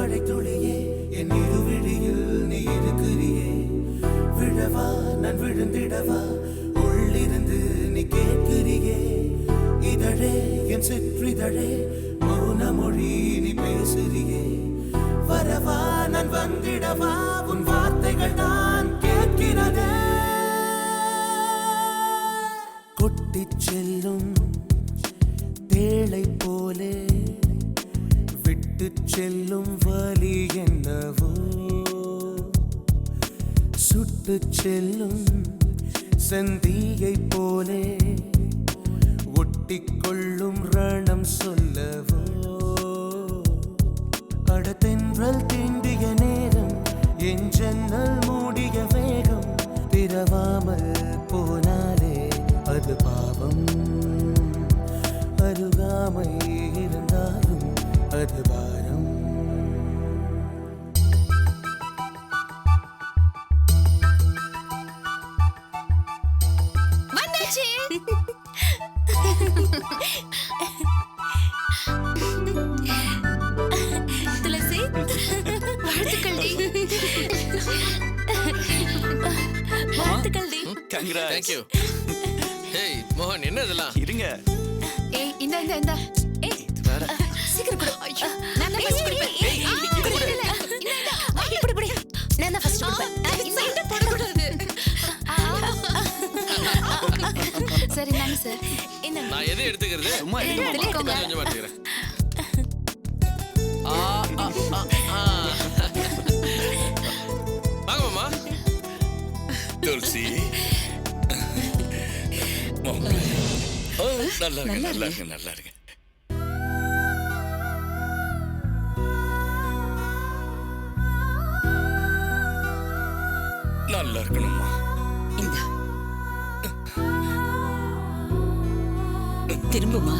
மழை துளியே என் இருவிழியில் நீ இருக்கிறியே விழவா நான் விழுந்திடவா உள்ளிருந்து நீ கேட்கிறியே இதழே என் சிற்றிதழே மௌன மொழி நீ பேசுறியே வரவா நான் வந்திடவா உன் வார்த்தைகள் தான் கேட்கிறதே கொட்டிச் செல்லும் தேளை போலே விட்டு செல்லும் வலி என்னவோ சுட்டு செல்லும் செந்தியை போலே ஒட்டிக்கொள்ளும் ரணம் சொல்லவோ அடத்தென்றல் தீண்டிய நேரம் என் ஜன்னல் மூடிய வேகம் திரவாமல் போனாலே அது பாவம் அருகாமை இருந்தாலும் அது பாரம் வந்தாச்சு துளசி வாழ்த்துக்கள் டி வாழ்த்துக்கள் டி கங்க்ராட்ஸ் Thank you. ஏய் மோகன் என்ன இதெல்லாம் இருங்க ஏய் இந்த ஏய் வேற சீக்கிரம் கொடு ஐயோ நான் தான் ஃபர்ஸ்ட் குடிப்பேன் ஏய் இப்படி குடி நான் தான் ஃபர்ஸ்ட் குடிப்பேன் இந்த போட கூடாது சரி நான் சார் என்ன நான் எதை எடுத்துக்கிறது சும்மா எடுத்துக்கோங்க. எடுத்துக்கோங்க கொஞ்சம் எடுத்துக்கிறேன் ஆ ஆ ஆ ஆ வாங்க மாமா துளசி நல்லா இருங்க நல்லா இருங்க நல்லா இருங்க நல்லா இருக்கணும்மா இந்த திரும்புமா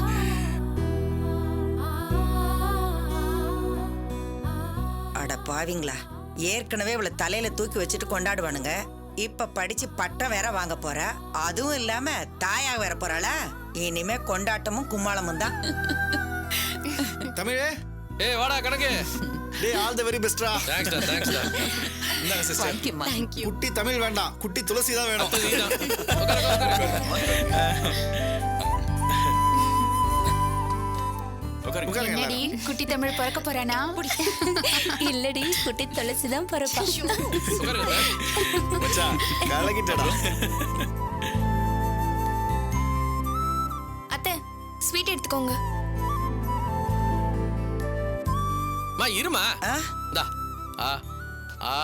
அட பாவிங்களா ஏற்கனவே இவளை தலையில தூக்கி வச்சுட்டு கொண்டாடுவானுங்க இப்ப படிச்சு பட்டம் வேற வாங்க போற அதுவும் இல்லாம தாயா வேற போறாளா இனிமே கொண்டாட்டமும் கும்மாளமும் தான் தமிழே ஏய் வாடா கணக்கு டே ஆல் தி வெரி பெஸ்ட்ரா தேங்க்ஸ்டா தேங்க்ஸ்டா இந்தாங்க சிஸ்டர் தேங்க்யூம்மா குட்டி தமிழ் வேண்டாம் குட்டி துளசி தான் வேணும் உட்காருங்க என்னடி குட்டி தமிழ் பிறக்க போறானா இல்லடி குட்டி துளசி தான் பிறப்பா மச்சான் கலக்கிட்டடா அத்தை ஸ்வீட் எடுத்துக்கோங்க மா இருமா ஆ? இந்தா ஆ ஆ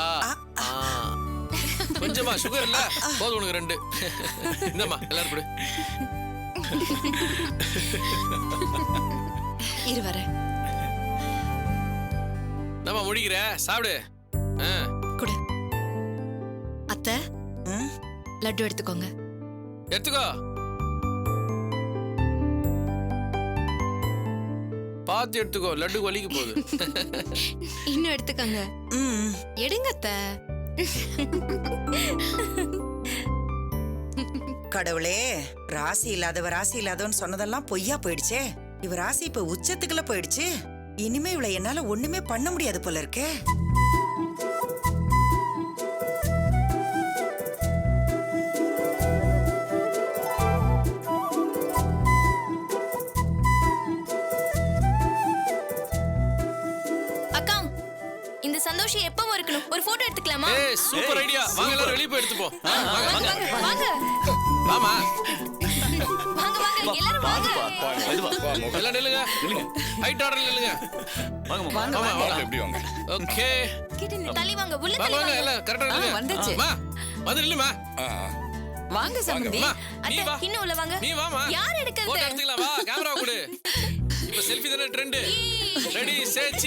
ஆ கொஞ்சமா சுகர் இல்ல போதும் உனக்கு ரெண்டு இந்தம்மா எல்லாரும் கொடு இரு வரேன் நம்ம முடிக்கிற சாப்பிடு குடு அத்தை ம்? லட்டு எடுத்துக்கோங்க எடுத்துக்கோ பார்த்து எடுத்துக்கோ லட்டு வலிக்கு போகுது இன்னும் எடுத்துக்கோங்க ம். எடுங்க அத்தை கடவுளே ராசி இல்லாதவ ராசி இல்லாதவன்னு சொன்னதெல்லாம் பொய்யா போயிடுச்சே இவ ராசி இப்ப உச்சத்துக்குள்ள போயிடுச்சு இனிமே இவளை என்னால ஒண்ணுமே பண்ண முடியாது போல இருக்கே அக்கா இந்த சந்தோஷம் எப்பவும் இருக்கணும் ஒரு போட்டோ எடுத்துக்கலாமா ஏய் சூப்பர் ஐடியா வாங்க எல்லாரும் வெளிய போய் எடுத்துப்போம் வாங்க வாங்க வாமா வாங்க வாங்க எல்லாரும் வாங்க மெதுவா வா மோகன் எல்லாம் நில்லுங்க ஹைட் ஆர்டர்ல நில்லுங்க வாங்க வாங்க, ஆமா வாங்க வாங்க எப்படி வாங்க ஓகே தள்ளி வாங்க உள்ள வாங்க தள்ளி வாங்க வாங்க எல்லாம் கரெக்ட்டா நில்லுங்க வந்துச்சு. மா வந்து நில்லுமா ஆ, ஆ. வாங்க சம்பந்தி மா நீ அத்தை வா இன்னும் உள்ள வாங்க நீ வாமா யார் போட்டோ எடுக்கிறது எடுத்துக்கலாம் வா கேமரா கொடு இப்ப செல்ஃபி தானே ட்ரெண்ட் ரெடி செட்